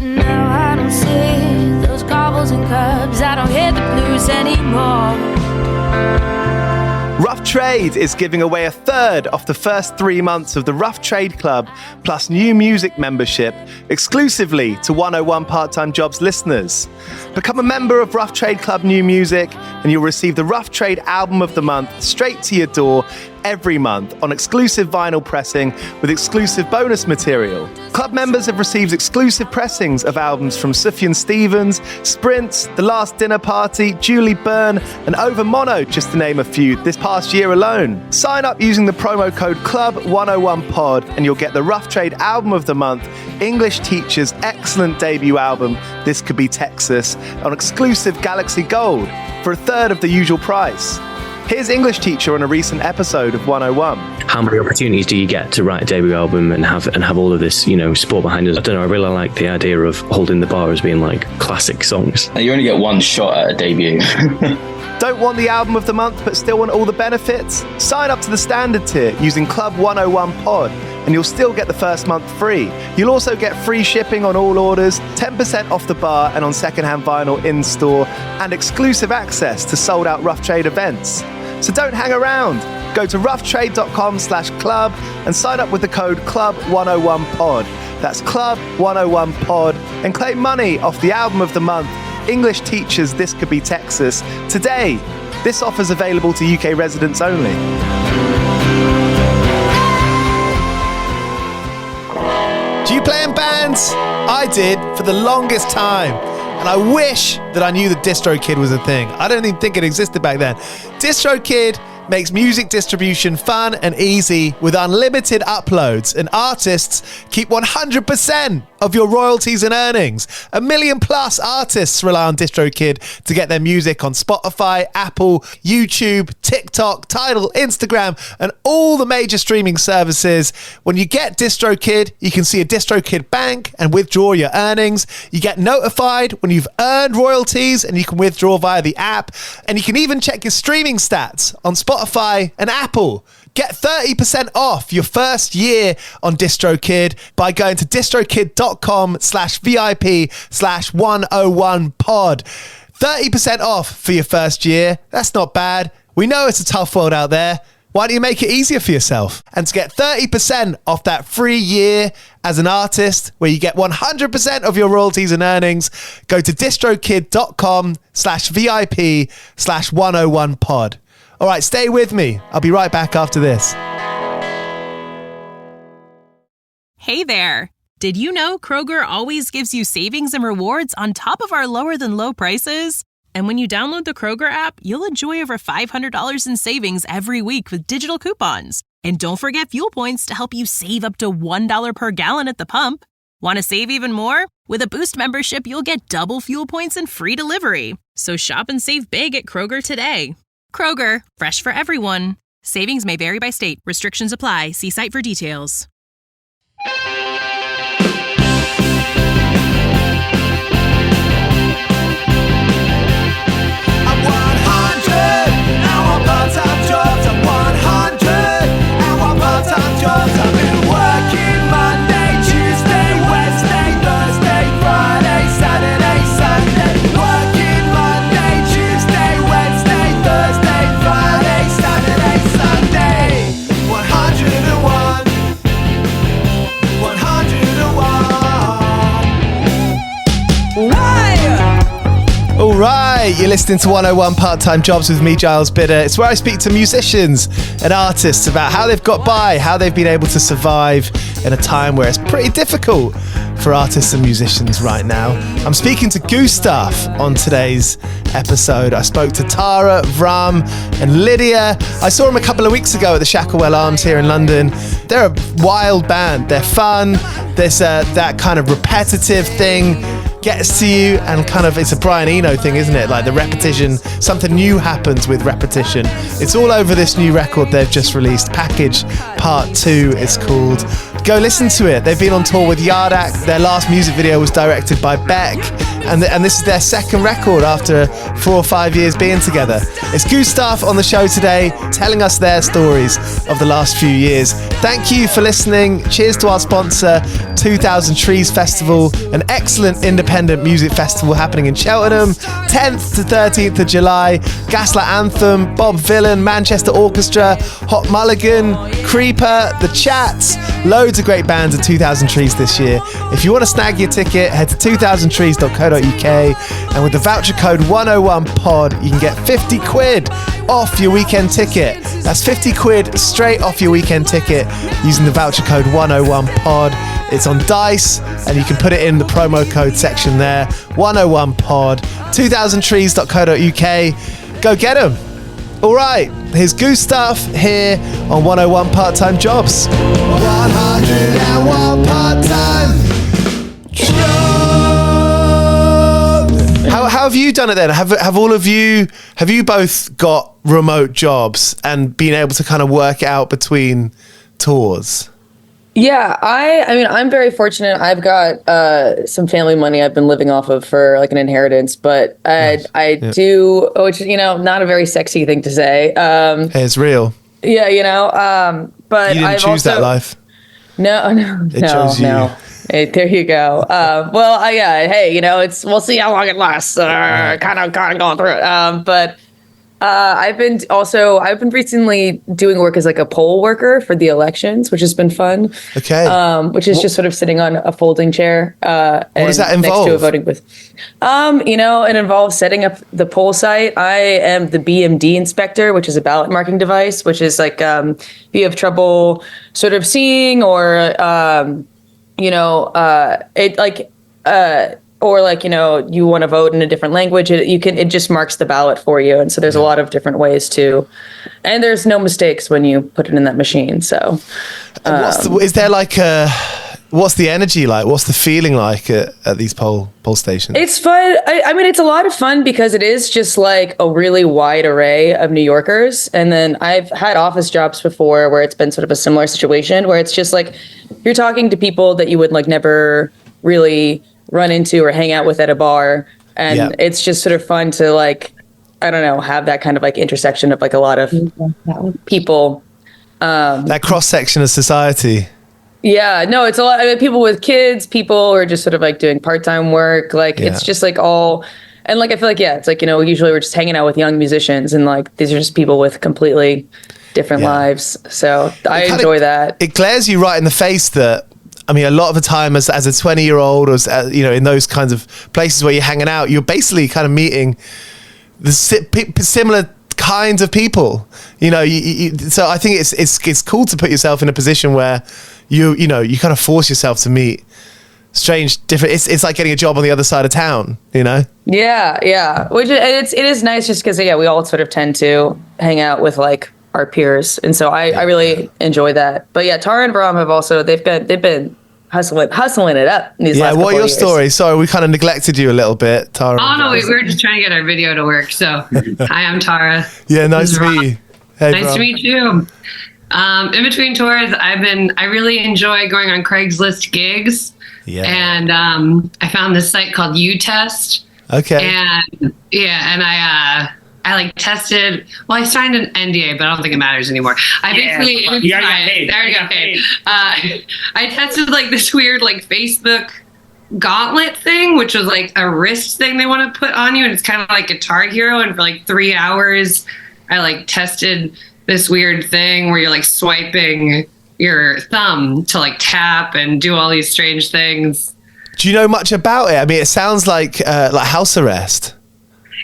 But now I don't see those cobbles and curbs. I don't hear the blues anymore. Rough Trade is giving away a third of the first 3 months of the Rough Trade Club plus new music membership exclusively to 101 Part-Time Jobs listeners. Become a member of Rough Trade Club New Music and you'll receive the Rough Trade Album of the Month straight to your door every month on exclusive vinyl pressing with exclusive bonus material. Club members have received exclusive pressings of albums from Sufjan Stevens, Sprints, The Last Dinner Party, Julie Byrne and Over Mono, just to name a few, this past year alone. Sign up using the promo code CLUB101POD and you'll get the Rough Trade Album of the Month, English Teacher's excellent debut album, This Could Be Texas, on exclusive Galaxy Gold for a third of the usual price. Here's English Teacher on a recent episode of 101. How many opportunities do you get to write a debut album and have all of this, sport behind us? I don't know, I really like the idea of holding the bar as being like classic songs. You only get one shot at a debut. Don't want the album of the month but still want all the benefits? Sign up to the standard tier using Club 101 Pod and you'll still get the first month free. You'll also get free shipping on all orders, 10% off the bar and on secondhand vinyl in-store, and exclusive access to sold-out Rough Trade events. So don't hang around. Go to roughtrade.com/club and sign up with the code CLUB101POD. That's CLUB101POD and claim money off the album of the month, English Teachers This Could Be Texas, today. This offer's available to UK residents only. Do you play in bands? I did for the longest time. And I wish that I knew that DistroKid was a thing. I don't even think it existed back then. DistroKid makes music distribution fun and easy with unlimited uploads, and artists keep 100% of your royalties and earnings. 1 million plus artists rely on DistroKid to get their music on Spotify, Apple, YouTube, TikTok, Tidal, Instagram, and all the major streaming services. When you get DistroKid, you can see a DistroKid bank and withdraw your earnings. You get notified when you've earned royalties and you can withdraw via the app. And you can even check your streaming stats on Spotify and Apple. Get 30% off your first year on DistroKid by going to distrokid.com/VIP/101pod. 30% off for your first year. That's not bad. We know it's a tough world out there. Why don't you make it easier for yourself? And to get 30% off that free year as an artist, where you get 100% of your royalties and earnings, go to distrokid.com/VIP/101pod. All right, stay with me. I'll be right back after this. Hey there. Did you know Kroger always gives you savings and rewards on top of our lower than low prices? And when you download the Kroger app, you'll enjoy over $500 in savings every week with digital coupons. And don't forget fuel points to help you save up to $1 per gallon at the pump. Want to save even more? With a Boost membership, you'll get double fuel points and free delivery. So shop and save big at Kroger today. Kroger, fresh for everyone. Savings may vary by state. Restrictions apply. See site for details. I'm 100, I want part-time jobs. I'm 100, I want part-time jobs. I've been working Monday, Tuesday, Wednesday, Thursday, Friday, Saturday, Sunday. Working Monday, Tuesday, Wednesday, Thursday, Friday, Saturday, Sunday. 101, 101. Why? All right, you're listening to 101 Part-Time Jobs with me, Giles Bidder. It's where I speak to musicians and artists about how they've got by, how they've been able to survive in a time where it's pretty difficult for artists and musicians right now. I'm speaking to Gustaf on today's episode. I spoke to Tara, Vram and Lydia. I saw them a couple of weeks ago at the Shacklewell Arms here in London. They're a wild band. They're fun. There's that kind of repetitive thing gets to you, and kind of, it's a Brian Eno thing, isn't it? Like the repetition, something new happens with repetition. It's all over this new record they've just released, Package Part 2 it's called. Go listen to it. They've been on tour with Yardak. Their last music video was directed by Beck, and this is their second record after 4 or 5 years being together. It's Gustaf on the show today, telling us their stories of the last few years. Thank you for listening. Cheers to our sponsor, 2000 Trees Festival, an excellent independent music festival happening in Cheltenham, 10th to 13th of July. Gaslight Anthem, Bob Vylan, Manchester Orchestra, Hot Mulligan, Creeper, The Chats, loads of great bands at 2000 Trees this year. If you want to snag your ticket, head to 2000trees.co.uk, and with the voucher code 101pod, you can get 50 quid off your weekend ticket. That's 50 quid straight off your weekend ticket using the voucher code 101pod. It's on Dice, and you can put it in the promo code section there, 101pod, 2000trees.co.uk. Go get them. All right, here's Gustaf here on 101 Part-Time Jobs. 101 Part-Time Jobs. How have you done it then? Have all of you, have you both got remote jobs and been able to kind of work it out between tours? Yeah, I mean, I'm very fortunate. I've got some family money I've been living off of for like an inheritance, but I do, which, you know, not a very sexy thing to say. Hey, it's real. Yeah, you know, but you didn't choose that life. No. Hey, there you go. Yeah, hey, you know, we'll see how long it lasts. Kind of going through it. But I've been recently doing work as like a poll worker for the elections, which has been fun. Okay. Which is just sort of sitting on a folding chair. What does that involve? Next to a voting booth. You know, it involves setting up the poll site. I am the BMD inspector, which is a ballot marking device, which is like if you have trouble sort of seeing or or like, you know, you want to vote in a different language, it just marks the ballot for you. And so there's a lot of different ways to, and there's no mistakes when you put it in that machine. So what's the energy like? What's the feeling like at these poll stations? It's fun. I mean, it's a lot of fun because it is just like a really wide array of New Yorkers. And then I've had office jobs before where it's been sort of a similar situation where it's just like you're talking to people that you would like never really run into or hang out with at a bar. And it's just sort of fun to like, I don't know, have that kind of like intersection of like a lot of people. That cross section of society. Yeah, no, it's a lot. I mean, people with kids, people who are just sort of like doing part-time work. Like it's just like all, and like I feel like it's like, you know, usually we're just hanging out with young musicians, and like these are just people with completely different lives. So I enjoy that. It glares you right in the face that, I mean, a lot of the time as a 20-year-old, or you know, in those kinds of places where you're hanging out, you're basically kind of meeting the similar kinds of people. You know, so I think it's cool to put yourself in a position where you kind of force yourself to meet strange, different. It's like getting a job on the other side of town. You know. Yeah. Which it is nice just because we all sort of tend to hang out with like our peers, and so I really enjoy that. But yeah, Tara and Brahm have also they've been hustling it up in these last couple what are your of years. Sorry, we kind of neglected you a little bit, Tara. Oh no, we were just trying to get our video to work. So hi, I'm Tara. Yeah, nice to meet you. Hey, nice to meet you. In between tours, I really enjoy going on Craigslist gigs. Yeah. And I found this site called U-Test. Okay. And I like tested. Well, I signed an NDA, but I don't think it matters anymore. I already got paid. I tested like this weird like Facebook gauntlet thing, which was like a wrist thing they want to put on you, and it's kind of like Guitar Hero. And for like 3 hours, I like tested this weird thing where you're like swiping your thumb to like tap and do all these strange things. Do you know much about it? I mean, it sounds like house arrest.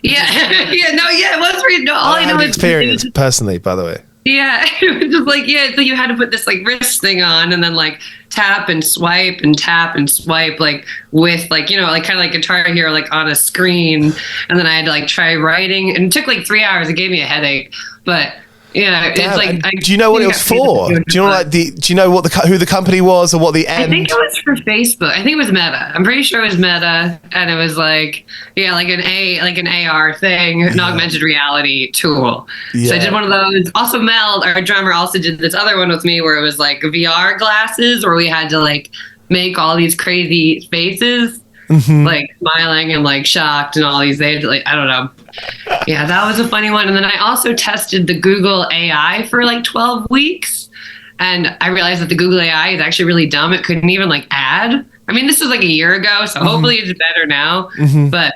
It was weird. No, all I know is experience personally, by the way. Yeah, it was just like so you had to put this like wrist thing on and then like tap and swipe and tap and swipe like with like, you know, like kind of like Guitar Hero like on a screen, and then I had to like try writing, and it took like 3 hours. It gave me a headache, but yeah, it's like. Do you know what it was for? Do you know do you know what who the company was or what the end? I think it was for Facebook. I think it was Meta. I'm pretty sure it was Meta, and it was like like an AR thing, an augmented reality tool. Yeah. So I did one of those. Also, Mel, our drummer, also did this other one with me where it was like VR glasses, where we had to like make all these crazy faces. Mm-hmm. Like smiling and like shocked and all these, they had to, like, I don't know. Yeah, that was a funny one. And then I also tested the Google AI for like 12 weeks. And I realized that the Google AI is actually really dumb. It couldn't even like add. I mean, this was like a year ago, so hopefully it's better now. But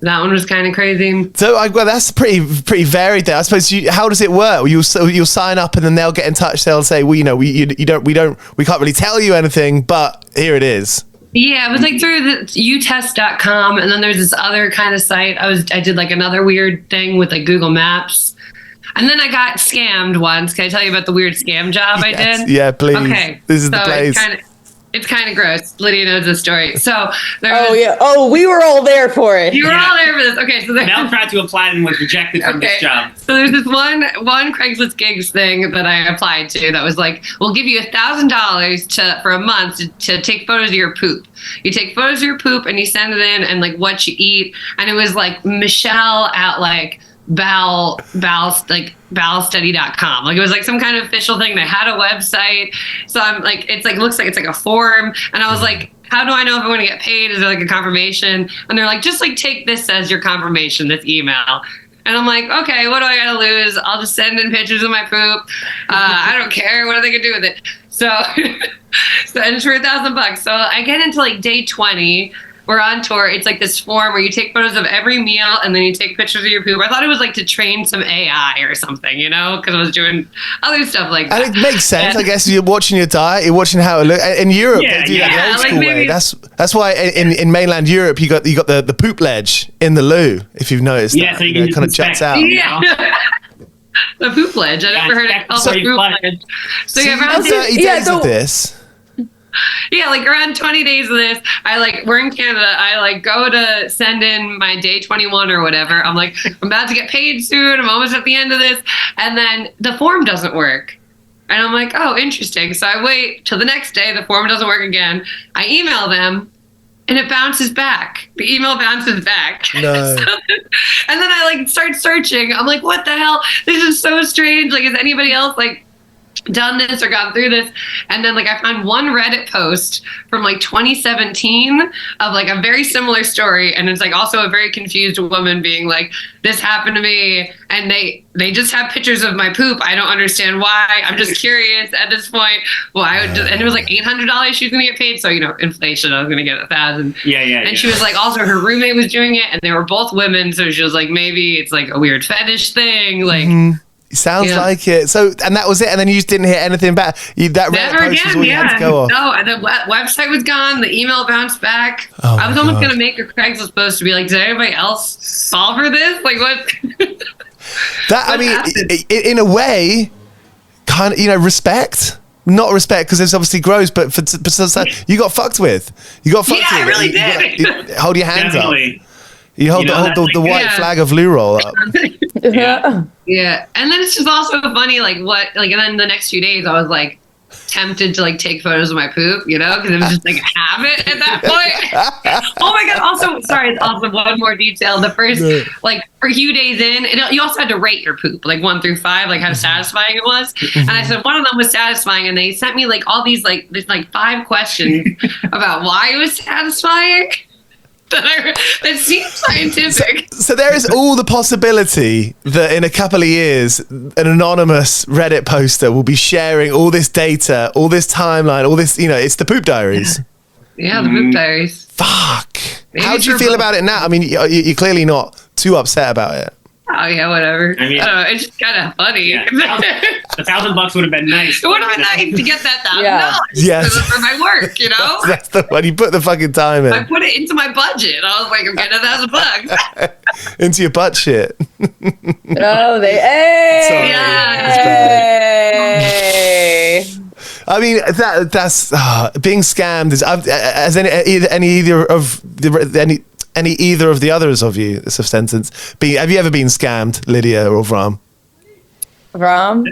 that one was kind of crazy. So, well, that's pretty varied there. I suppose. How does it work? You'll sign up, and then they'll get in touch. They'll say, well, we can't really tell you anything, but here it is. Yeah, it was like through the utest.com, and then there's this other kind of site. I did like another weird thing with like Google Maps. And then I got scammed once. Can I tell you about the weird scam job I did? Yeah, please. Okay. This is the place. It's kind of gross. Lydia knows the story. So we were all there for it. You were all there for this. Okay, so Mel tried to apply and was rejected from this job. So there's this one Craigslist gigs thing that I applied to that was like, we'll give you $1,000 for a month to take photos of your poop. You take photos of your poop and you send it in and like what you eat. And it was like Michelle at like bowelstudy.com. Like it was like some kind of official thing. They had a website. So I'm like, looks like it's like a form. And I was like, how do I know if I'm going to get paid? Is there like a confirmation? And they're like, just like take this as your confirmation, this email. And I'm like, okay, what do I got to lose? I'll just send in pictures of my poop. I don't care. What are they going to do with it? So, and it's for $1,000. So I get into like day 20. We're on tour. It's like this form where you take photos of every meal and then you take pictures of your poop. I thought it was like to train some AI or something, because I was doing other stuff like that. And it makes sense, I guess. You're watching your diet, you're watching how it looks. In Europe, they do that the old school way. That's why in mainland Europe you got the poop ledge in the loo. If you've noticed, so you can kind of juts out. Yeah. The poop ledge. I never heard it called the poop ledge. So you have around 30 days of this. Yeah, like around 20 days of this, we're in Canada. I go to send in my day 21 or whatever. I'm like, I'm about to get paid soon. I'm almost at the end of this. And then the form doesn't work. And I'm like, oh, interesting. So I wait till the next day. The form doesn't work again. I email them and it bounces back. The email bounces back. No. And then I start searching. I'm like, what the hell? This is so strange. Like, is anybody else done this or gone through this? And then I found one Reddit post from 2017 of a very similar story, and it's also a very confused woman being like, this happened to me, and they just have pictures of my poop. I don't understand why. I'm just curious at this point. And it was $800 she was gonna get paid, so inflation, I was gonna get $1,000. And she was also her roommate was doing it, and they were both women, so she was like, maybe it's a weird fetish thing. Sounds like it. So, and that was it. And then you just didn't hear anything back. That Reddit post was all you had to go off. No, the website was gone. The email bounced back. I was almost going to make a Craigslist post to be like, did anybody else fall for this? What? In a way, kind of, respect. Not respect, because it's obviously gross, but for you got fucked with. You got fucked with. I really did. You hold your hands up. You hold the white flag of loo roll up. Yeah. And then it's just also funny, and then the next few days I was tempted to take photos of my poop, because it was just a habit at that point. Oh my God. Also, sorry, also one more detail. The first, for a few days in, you also had to rate your poop, 1 through 5, how satisfying it was. And I said one of them was satisfying, and they sent me all these, there's 5 questions about why it was satisfying. That seems scientific. So there is all the possibility that in a couple of years, an anonymous Reddit poster will be sharing all this data, all this timeline, all this, it's the poop diaries. Yeah, the poop diaries. Fuck. How do you feel about it now? I mean, you're clearly not too upset about it. Oh yeah, whatever. I mean, I don't know, it's just kind of funny. Yeah, $1,000 would have been nice. It would have been nice to get that $1,000 yes. for my work, That's the one. You put the fucking time in. I put it into my budget. I was like, I'm getting $1,000 into your butt shit. Hey. I mean, that's being scammed is any either of the others of you, this of sentence. Have you ever been scammed, Lydia or Vram? Vram?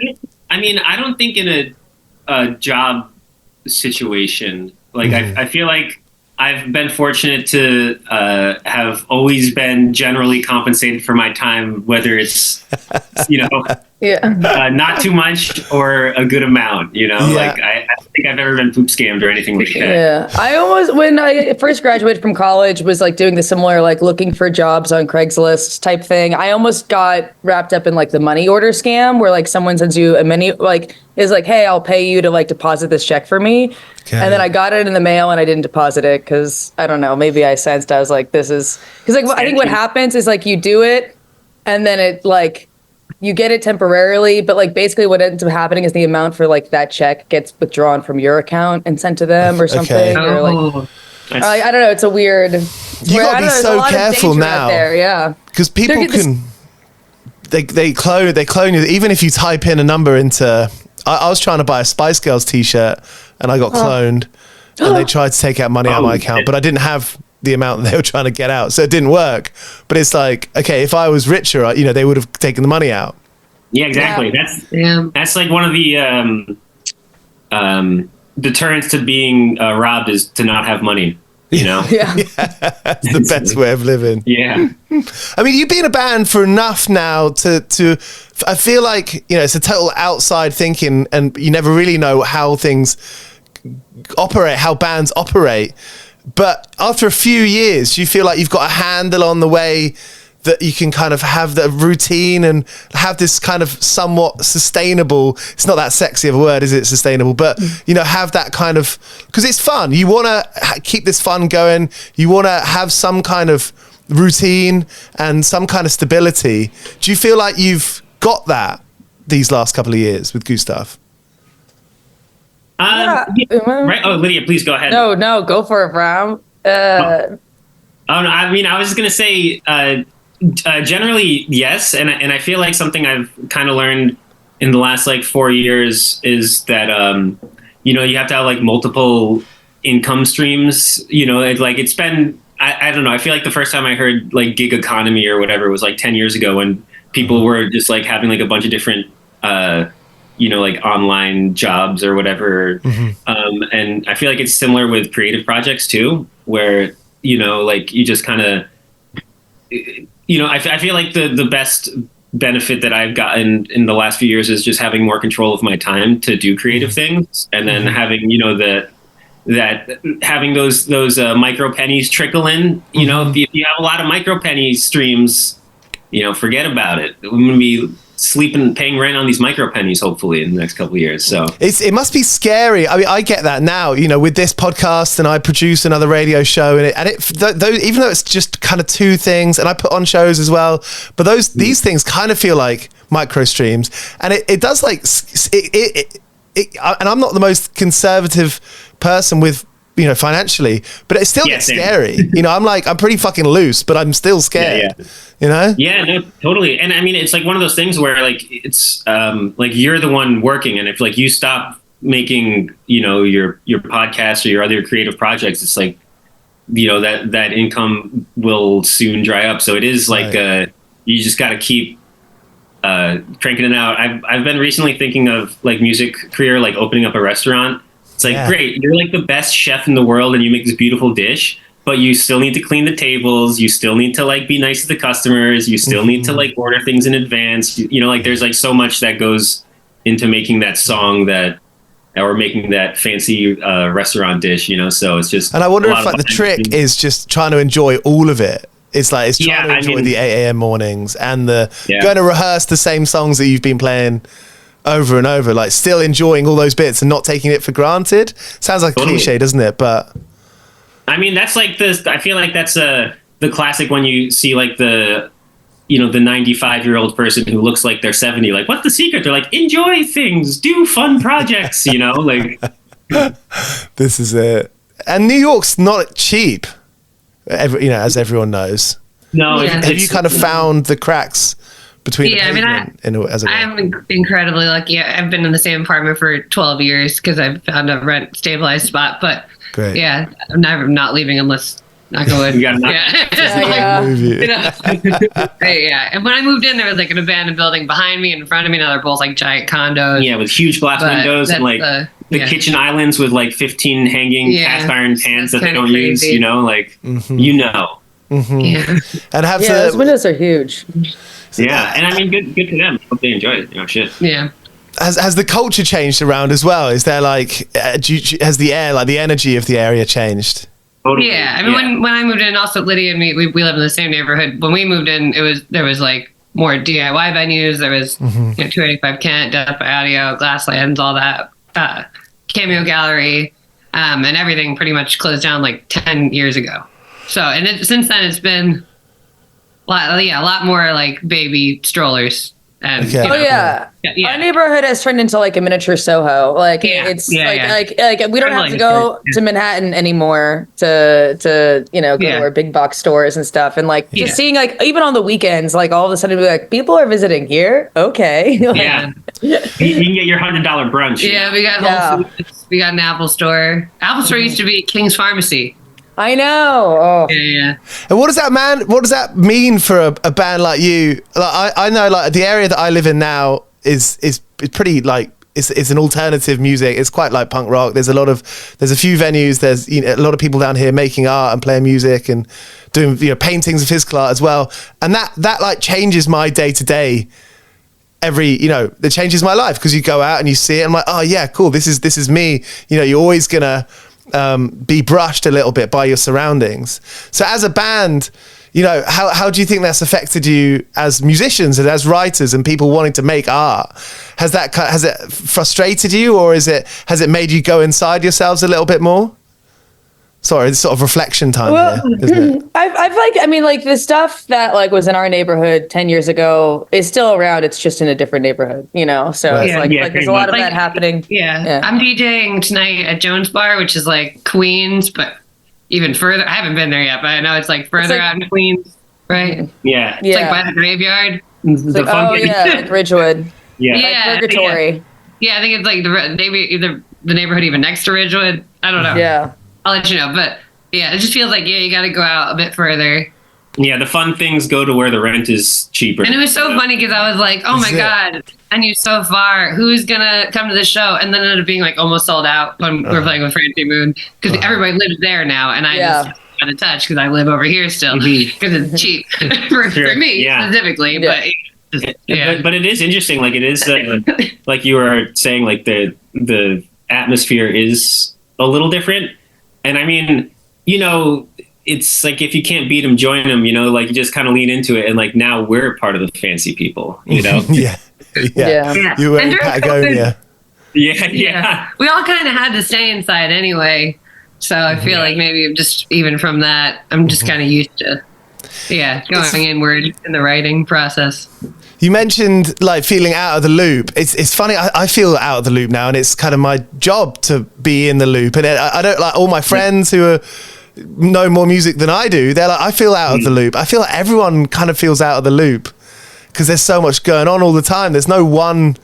I mean, I don't think in a job situation, I feel like I've been fortunate to have always been generally compensated for my time, whether it's, not too much or a good amount, you know? Like, I don't think I've ever been poop scammed or anything like that. Yeah. I almost, when I first graduated from college, was like doing the similar, like looking for jobs on Craigslist type thing. I almost got wrapped up in like the money order scam where like someone sends you a mini, like, is like, hey, I'll pay you to like deposit this check for me. Okay. And then I got it in the mail and I didn't deposit it because I don't know, maybe I sensed, I was like, this is, because like, I think what happens is like you do it and then it like, you get it temporarily, but like basically what ends up happening is the amount for like that check gets withdrawn from your account and sent to them or something. Okay. Or like, I don't know. It's a weird. You gotta be so careful now. Yeah, because people can. They clone you. Even if you type in a number into. I was trying to buy a Spice Girls T-shirt and I got cloned, and they tried to take out money out of my account, but I didn't have the amount that they were trying to get out, so it didn't work. But it's like, okay, if I was richer, you know, they would have taken the money out. Yeah, exactly. That's like one of the deterrents to being robbed is to not have money. You know, that's the best way of living. Yeah, I mean, you've been a band for enough now to. I feel like, you know, it's a total outside thinking, and you never really know how things operate, how bands operate. But after a few years, you feel like you've got a handle on the way that you can kind of have the routine and have this kind of somewhat sustainable, it's not that sexy of a word, is it, sustainable? But, you know, have that kind of, because it's fun. You want to keep this fun going. You want to have some kind of routine and some kind of stability. Do you feel like you've got that these last couple of years with Gustaf? Right. Oh, Lydia, please go ahead. No, go for it, Bram. No, I mean, I was just gonna say, generally, yes, and I feel like something I've kind of learned in the last like 4 years is that you know, you have to have like multiple income streams. You know, it's been I don't know. I feel like the first time I heard like gig economy or whatever was like 10 years ago when people were just like having like a bunch of different you know, like online jobs or whatever. And I feel like it's similar with creative projects too, where, you know, like you just kind of, you know, I feel like the best benefit that I've gotten in the last few years is just having more control of my time to do creative things. And then having, you know, that having those micro pennies trickle in, you know, if you have a lot of micro penny streams, you know, forget about it. I'm going to be sleeping, paying rent on these micro pennies, hopefully in the next couple of years. So it must be scary. I mean, I get that now, you know, with this podcast, and I produce another radio show, and even though it's just kind of two things, and I put on shows as well, but these things kind of feel like micro streams, and it does like and I'm not the most conservative person with, you know, financially, but it still gets scary. You know, I'm pretty fucking loose, but I'm still scared. You know? Yeah, no, totally. And I mean, it's like one of those things where like it's like you're the one working, and if like you stop making, you know, your podcast or your other creative projects, it's like, you know, that income will soon dry up. So it is like you just got to keep cranking it out. I've been recently thinking of like music career, like opening up a restaurant. It's like, great, you're like the best chef in the world and you make this beautiful dish, but you still need to clean the tables. You still need to like be nice to the customers. You still need to like order things in advance. You know, like there's like so much that goes into making that song or making that fancy restaurant dish, you know? So it's just, and I wonder if like the trick is just trying to enjoy all of it. It's like, it's trying to enjoy the 8 a.m. mornings and going to rehearse the same songs that you've been playing over and over, like still enjoying all those bits and not taking it for granted. Sounds like a cliche, doesn't it? But I mean, that's like this. I feel like that's the classic when you see like the 95-year-old person who looks like they're 70. Like, what's the secret? They're like, enjoy things, do fun projects. You know, like this is it. And New York's not cheap, you know, as everyone knows. No, have you kind of found the cracks between I'm incredibly lucky. I've been in the same apartment for 12 years because I've found a rent stabilized spot. But I'm never not leaving unless I go in. And when I moved in, there was like an abandoned building behind me and in front of me. Now they're both like giant condos. Yeah, with huge glass windows and like the kitchen islands with like 15 hanging cast iron pans that they don't use. You know, like you know. Yeah. And have those windows are huge. Yeah, and I mean, good for them. Hope they enjoy it. Shit. Yeah. Has the culture changed around as well? Is there like, has the air, like the energy of the area changed? Totally. Yeah, I mean, when I moved in, also Lydia and me, we live in the same neighborhood. When we moved in, there was like more DIY venues. There was 285 Kent, Death by Audio, Glasslands, all that, Cameo Gallery, and everything pretty much closed down like 10 years ago. So, and since then it's been a lot more like baby strollers. And, Okay. Our neighborhood has turned into like a miniature Soho. Like it's like we don't have to go to Manhattan anymore to go to our big box stores and stuff. And like just seeing like even on the weekends, like all of a sudden be like people are visiting here. Okay. Yeah. You can get your $100 brunch. Yeah, we got Whole Foods, we got an Apple Store. Apple Store used to be King's Pharmacy. I know. Oh. Yeah. And what does that mean for a band like you? Like, I know like the area that I live in now is pretty like it's an alternative music. It's quite like punk rock. There's a few venues. There's a lot of people down here making art and playing music and doing paintings of physical art as well. And that like changes my day to day. It changes my life because you go out and you see it. And I'm like, oh yeah, cool. This is me. You're always gonna be brushed a little bit by your surroundings. So as a band, how do you think that's affected you as musicians and as writers and people wanting to make art? Has it frustrated you, or has it made you go inside yourselves a little bit more? Sorry, it's sort of reflection time here, isn't it? I've the stuff that like was in our neighborhood 10 years ago is still around. It's just in a different neighborhood, So Right. it's there's a lot of that happening. Yeah. I'm DJing tonight at Jones Bar, which is like Queens, but even further. I haven't been there yet, but I know it's like further out in Queens, right? Yeah. It's like by the graveyard. Like Ridgewood. Yeah. Like Purgatory. Yeah, I think it's like the neighborhood even next to Ridgewood. I don't know. Yeah. I'll let you know, but yeah, it just feels like you got to go out a bit further. Yeah, the fun things go to where the rent is cheaper. And it was so funny because I was like, "Oh my god, I knew so far. Who's gonna come to the show?" And then it ended up being like almost sold out when we were playing with Francie Moon because everybody lives there now, and I just got in touch because I live over here still because it's cheap for me specifically. Yeah. But it is interesting. Like it is like you were saying, like the atmosphere is a little different. And I mean, it's like if you can't beat them, join them. Like you just kind of lean into it, and like now we're part of the fancy people. Yeah. You were in Patagonia. Yeah. We all kind of had to stay inside anyway, so I feel like maybe just even from that, I'm just kind of used to going inward in the writing process. You mentioned like feeling out of the loop. It's funny. I feel out of the loop now, and it's kind of my job to be in the loop. And I don't like all my friends who know more music than I do. They're like, I feel out of the loop. I feel like everyone kind of feels out of the loop because there's so much going on all the time. There's no one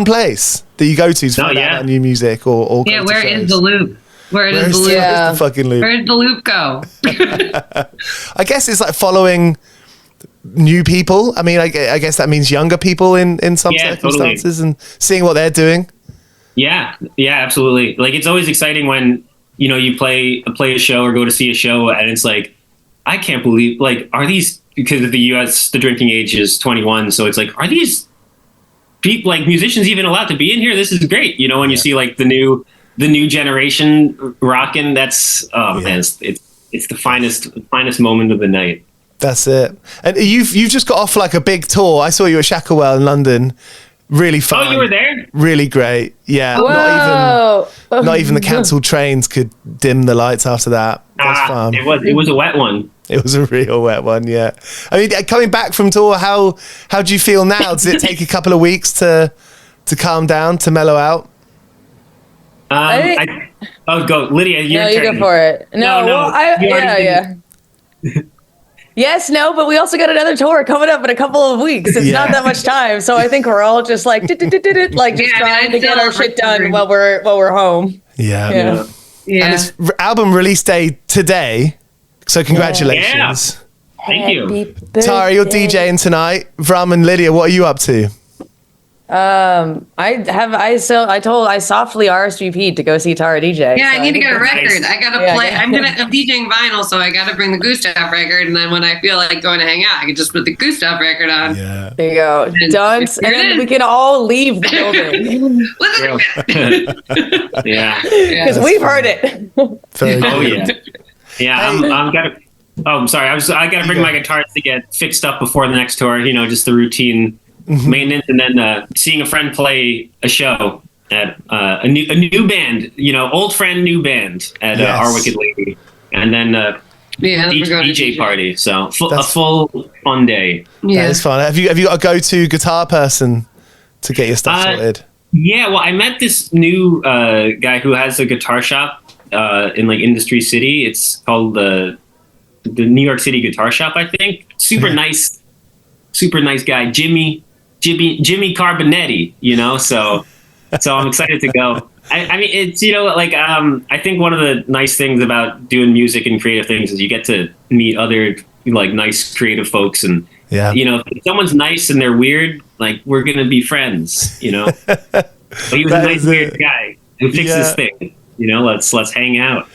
place that you go to find out about new music or go to where shows. is the loop? Where does the loop? Where's the fucking loop? Where did the loop go? I guess it's like following new people. I mean, I guess that means younger people in some circumstances and seeing what they're doing. Yeah, absolutely. Like it's always exciting when you play a show or go to see a show, and it's like, I can't believe, like, are these, because of the U.S. the drinking age is 21, so it's like, are these people, like musicians, even allowed to be in here? This is great. When you see like the new generation rocking, that's man, it's the finest moment of the night. That's it. And you've just got off like a big tour. I saw you at Shacklewell in London. Really fun. Oh, you were there? Really great. Yeah. Not even the cancelled trains could dim the lights after that. That's fun. It was a wet one. It was a real wet one, yeah. I mean, coming back from tour, how do you feel now? Does it take a couple of weeks to calm down, to mellow out? Go, Lydia. You go for it. Yes, no, but we also got another tour coming up in a couple of weeks. It's not that much time, so I think we're all just like trying to get our shit done while we're home. Yeah. And it's album release day today, so congratulations. Thank you. Tara, you're DJing tonight. Vram and Lydia, what are you up to? I softly RSVP'd to go see Tara DJ. Yeah, so I need to get a record. nice. I gotta play. I'm DJing vinyl, so I gotta bring the Gustaf record, and then when I feel like going to hang out, I can just put the Gustaf record on. Yeah. There you go. Dunks, and then we can all leave the building. Listen, Yeah. Because we've heard it. Very Oh good. yeah. I'm gotta. Oh, I'm sorry. I gotta bring my guitars to get fixed up before the next tour. Just the routine maintenance, and then seeing a friend play a show at a new band. Old friend, new band at Our Wicked Lady, and then DJ party. So a full fun day. Yeah. That is fun. Have you got a go-to guitar person to get your stuff sorted? Yeah, well, I met this new guy who has a guitar shop in like Industry City. It's called the New York City Guitar Shop, I think. Super nice guy, Jimmy Carbonetti. So I'm excited to go. I mean, it's I think one of the nice things about doing music and creative things is you get to meet other like nice creative folks, and if someone's nice and they're weird, like we're gonna be friends. But he was a nice weird guy who fixes things. Let's hang out.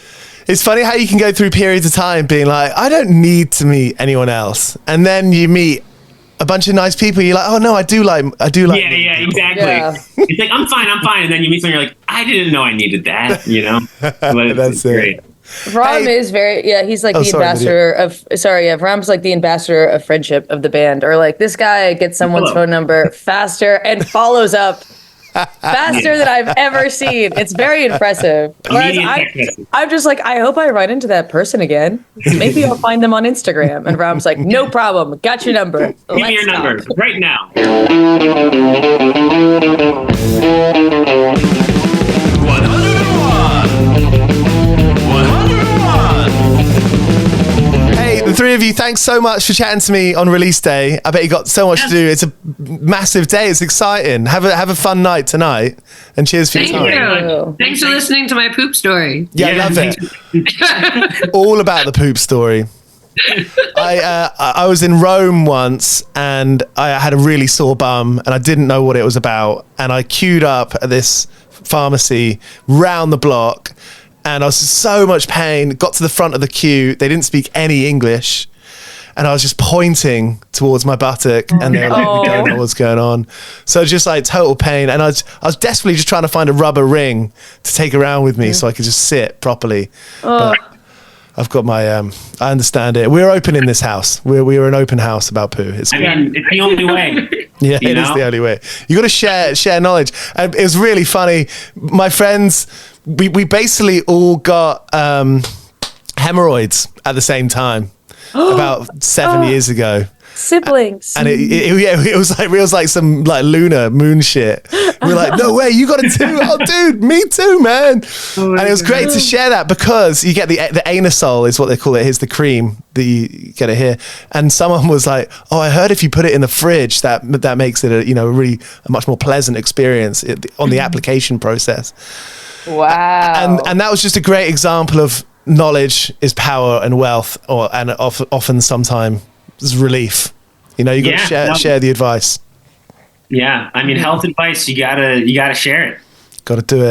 It's funny how you can go through periods of time being like, I don't need to meet anyone else, and then you meet a bunch of nice people. You're like, oh no, I do like. Yeah, exactly. Yeah. It's like I'm fine, and then you meet someone, you're like, I didn't know I needed that. But That's great. Ram is very, he's like the ambassador of, Ram's like the ambassador of friendship of the band. Or like this guy gets someone's phone number faster and follows up faster than I've ever seen. It's very impressive. Whereas I'm just like, I hope I run into that person again. Maybe I'll find them on Instagram. And Ram's like, no problem. Got your number. Give me your number right now. Hey, the three of you, thanks so much for chatting to me on release day. I bet you got so much to do. It's a massive day. It's exciting. Have a fun night tonight, and cheers for your time. Thank you. Thanks for listening to my poop story. Yeah, I love it. All about the poop story. I was in Rome once, and I had a really sore bum, and I didn't know what it was about, and I queued up at this pharmacy round the block, and I was in so much pain. Got to the front of the queue. They didn't speak any English, and I was just pointing towards my buttock, and they were like, we don't know what's going on. So just like total pain, and I was desperately just trying to find a rubber ring to take around with me so I could just sit properly. But I've got my, I understand it. We're open in this house. We're an open house about poo. It's the only way. Yeah, it is the only way. You got to share knowledge. And it was really funny. My friends, we basically all got hemorrhoids at the same time about 7 years ago. Siblings. And it was like some like lunar moon shit. We're like, no way, you got it too. Oh, dude, me too, man. And it was great to share that because you get the anisole is what they call it. Here's the cream that you get it here. And someone was like, oh, I heard if you put it in the fridge, that makes it a much more pleasant experience on the application process. Wow. And that was just a great example of knowledge is power and wealth, and often sometimes relief. You got to share the advice. Yeah, I mean, health advice, you gotta share it. Got to do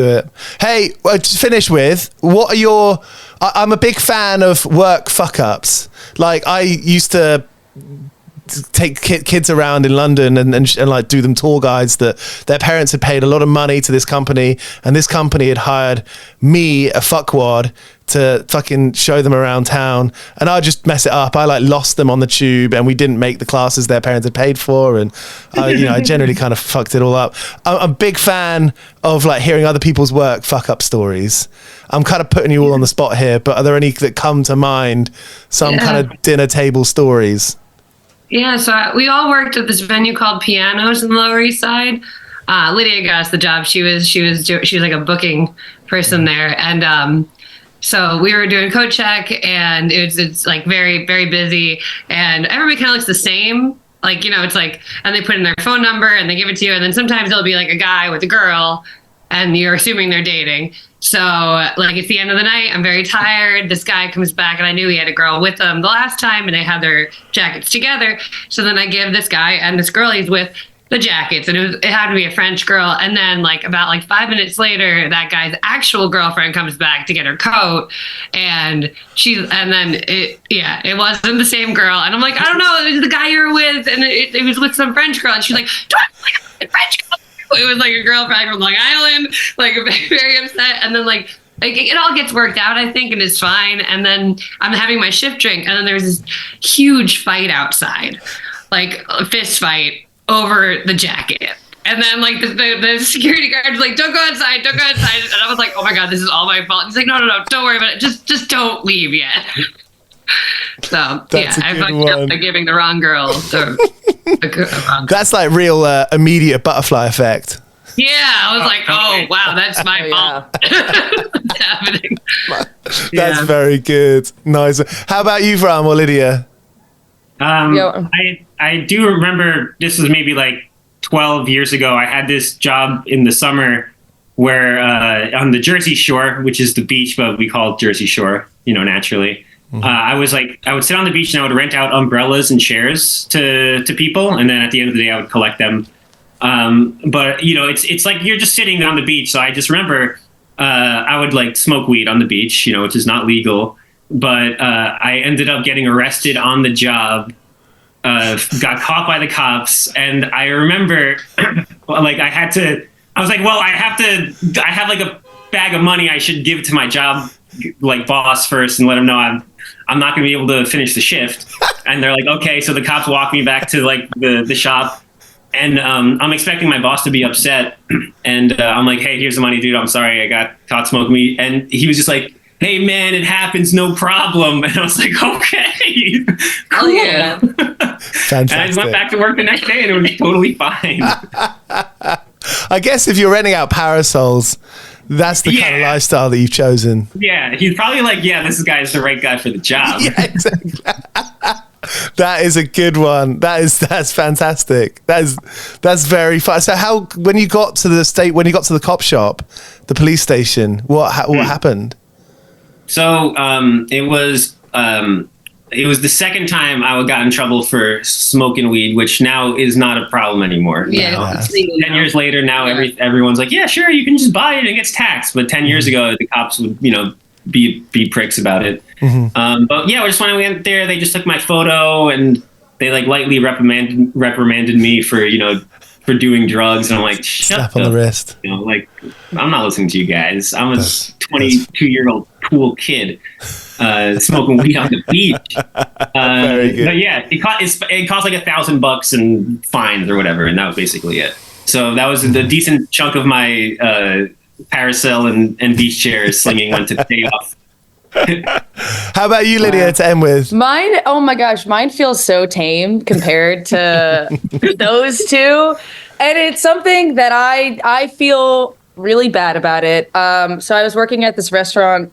it. Hey, to finish with, what are your? I'm a big fan of work fuck ups. Like I used to take kids around in London and like do them tour guides that their parents had paid a lot of money to this company, and this company had hired me, a fuckwad, to fucking show them around town, and I just mess it up. I like lost them on the tube, and we didn't make the classes their parents had paid for, and I generally kind of fucked it all up. I'm a big fan of like hearing other people's work fuck up stories. I'm kind of putting you all on the spot here, but are there any that come to mind? Some kind of dinner table stories? Yeah, so we all worked at this venue called Pianos in the Lower East Side. Lydia got us the job. She was like a booking person there, and so we were doing code check, and it's like very, very busy, and everybody kind of looks the same. Like, it's like, and they put in their phone number and they give it to you, and then sometimes there'll be like a guy with a girl, and you're assuming they're dating. So like it's the end of the night, I'm very tired. This guy comes back, and I knew he had a girl with him the last time, and they had their jackets together. So then I give this guy and this girl he's with the jackets, and it had to be a French girl. And then like about like 5 minutes later, that guy's actual girlfriend comes back to get her coat, and it wasn't the same girl. And I'm like, I don't know, it was the guy you were with, and it was with some French girl, and she's like, a French girl. It was like a girlfriend from Long Island, like very upset. And then like it all gets worked out, I think, and it's fine. And then I'm having my shift drink, and then there's this huge fight outside, like a fist fight over the jacket. And then like the security guard was like, don't go outside. And I was like, oh my God, this is all my fault. He's like, no, don't worry about it. Just don't leave yet. So I fucked up by giving the wrong girl the wrong. That's like real immediate butterfly effect. Yeah, I was like, oh wow, that's my fault. What's happening? That's very good. Nice. How about you, Ram or Lydia? I do remember this was maybe like 12 years ago. I had this job in the summer where on the Jersey Shore, which is the beach, but we call it Jersey Shore, naturally. Mm-hmm. I would sit on the beach and I would rent out umbrellas and chairs to people, and then at the end of the day, I would collect them. But it's like you're just sitting on the beach. So I just remember I would like smoke weed on the beach, which is not legal. But I ended up getting arrested on the job. Got caught by the cops, and I remember like I was like, well, I have like a bag of money I should give to my job like boss first and let him know I'm not going to be able to finish the shift. And they're like, okay. So the cops walk me back to like the shop, and I'm expecting my boss to be upset. And I'm like, hey, here's the money, dude. I'm sorry. I got caught smoking weed. And he was just like, hey man, it happens. No problem. And I was like, okay. Cool. Yeah. Fantastic. And I just went back to work the next day and it was totally fine. I guess if you're renting out parasols, that's the kind of lifestyle that you've chosen. Yeah, he's probably like, yeah, this guy's the right guy for the job. Yeah, exactly. That is a good one. That's fantastic. That's very fun. So when you got to the cop shop, the police station, what happened? So it was the second time I got in trouble for smoking weed, which now is not a problem anymore. Yeah. It's legal 10 years later, now everyone's like, yeah, sure, you can just buy it and it gets taxed. But 10 years ago, the cops would, be pricks about it. Mm-hmm. But yeah, just when I went there, they just took my photo and they like lightly reprimanded me for doing drugs. And I'm like, slap on the wrist. Like, I'm not listening to you guys. I'm a 22-year-old cool kid smoking weed on the beach. Very good. But yeah, it cost like $1,000 and fines or whatever, and that was basically it. So that was the decent chunk of my parasol and beach chairs slinging went to pay off. How about you, Lydia, to end with? Mine, oh my gosh, mine feels so tame compared to those two. And it's something that I feel really bad about it. So I was working at this restaurant,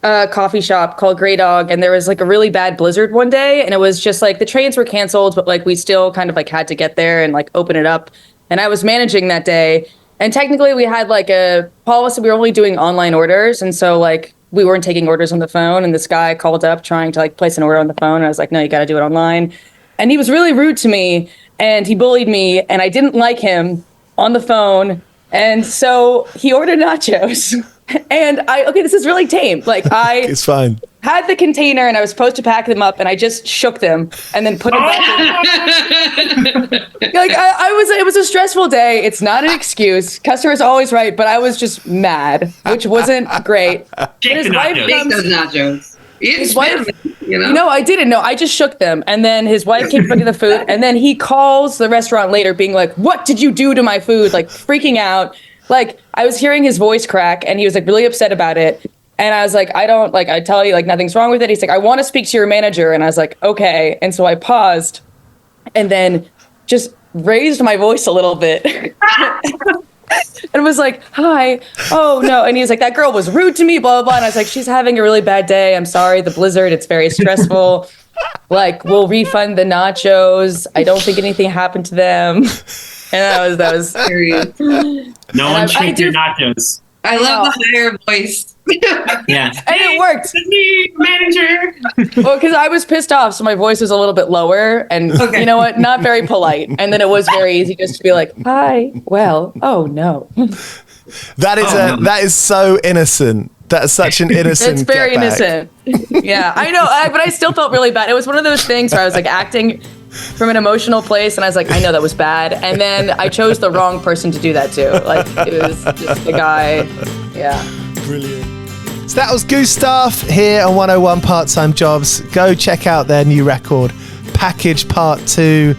coffee shop called Grey Dog, and there was like a really bad blizzard one day, and it was just like the trains were canceled, but like we still kind of like had to get there and like open it up. And I was managing that day, and technically we had like a policy, we were only doing online orders, and so like we weren't taking orders on the phone. And this guy called up trying to like place an order on the phone, and I was like, no, you got to do it online. And he was really rude to me, and he bullied me, and I didn't like him on the phone. And so he ordered nachos. And this is really tame. Like it's fine. Had the container and I was supposed to pack them up, and I just shook them and then put them back in. Like it was a stressful day. It's not an excuse. Customer's always right, but I was just mad, which wasn't great. His wife comes, those nachos. His wife, No, I didn't. No, I just shook them. And then his wife came to pick up the food, and then he calls the restaurant later being like, what did you do to my food? Like freaking out. Like I was hearing his voice crack, and he was like really upset about it. And I was like, I tell you, like nothing's wrong with it. He's like, I want to speak to your manager. And I was like, okay. And so I paused and then just raised my voice a little bit and was like, hi. Oh no. And he was like, that girl was rude to me, blah, blah, blah. And I was like, she's having a really bad day. I'm sorry. The blizzard, it's very stressful. Like, we'll refund the nachos. I don't think anything happened to them. And that was serious. No one treats your nachos. I love the higher voice. Yeah. And it worked. Me, manager. Well, because I was pissed off, so my voice was a little bit lower, and you know what? Not very polite. And then it was very easy just to be like, "Hi, well, oh no." That is so innocent. That's such an innocent. It's very innocent. Yeah, I know, but I still felt really bad. It was one of those things where I was like acting from an emotional place, and I was like, I know that was bad, and then I chose the wrong person to do that to. Like, it was just the guy. Yeah. Brilliant. So that was Gustaf here on 101 Part-Time Jobs. Go check out their new record, Package Part 2.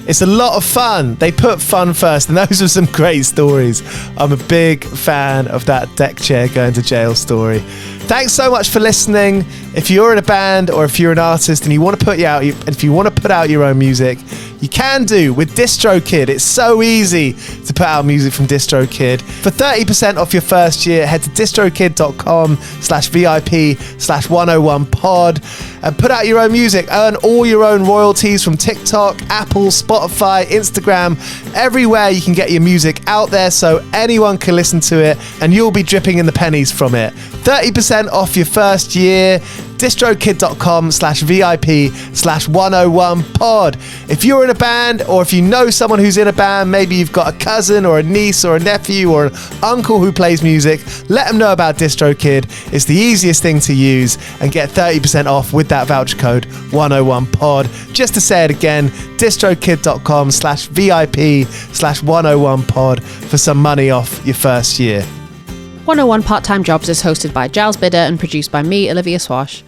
It's a lot of fun. They put fun first, and those are some great stories. I'm a big fan of that deck chair going to jail story. Thanks so much for listening. If you're in a band or if you're an artist and you want to put out your own music, you can do with DistroKid. It's so easy to put out music from DistroKid. For 30% off your first year, head to distrokid.com/VIP/101pod and put out your own music. Earn all your own royalties from TikTok, Apple, Spotify, Instagram, everywhere you can get your music out there so anyone can listen to it and you'll be dripping in the pennies from it. 30% off your first year. distrokid.com/VIP/101pod. If you're in a band or if you know someone who's in a band, maybe you've got a cousin or a niece or a nephew or an uncle who plays music, let them know about DistroKid. It's the easiest thing to use and get 30% off with that voucher code 101pod. Just to say it again, distrokid.com/VIP/101pod for some money off your first year. 101 Part-Time Jobs is hosted by Giles Bidder and produced by me, Olivia Swash.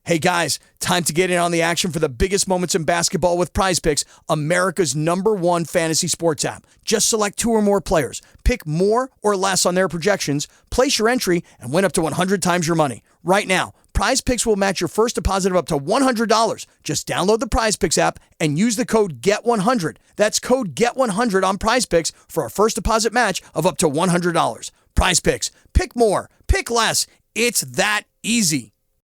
Hey guys, time to get in on the action for the biggest moments in basketball with PrizePicks, America's #1 fantasy sports app. Just select 2 or more players, pick more or less on their projections, place your entry, and win up to 100 times your money. Right now, PrizePicks will match your first deposit of up to $100. Just download the PrizePicks app and use the code GET100. That's code GET100 on PrizePicks for a first deposit match of up to $100. PrizePicks, pick more, pick less. It's that easy.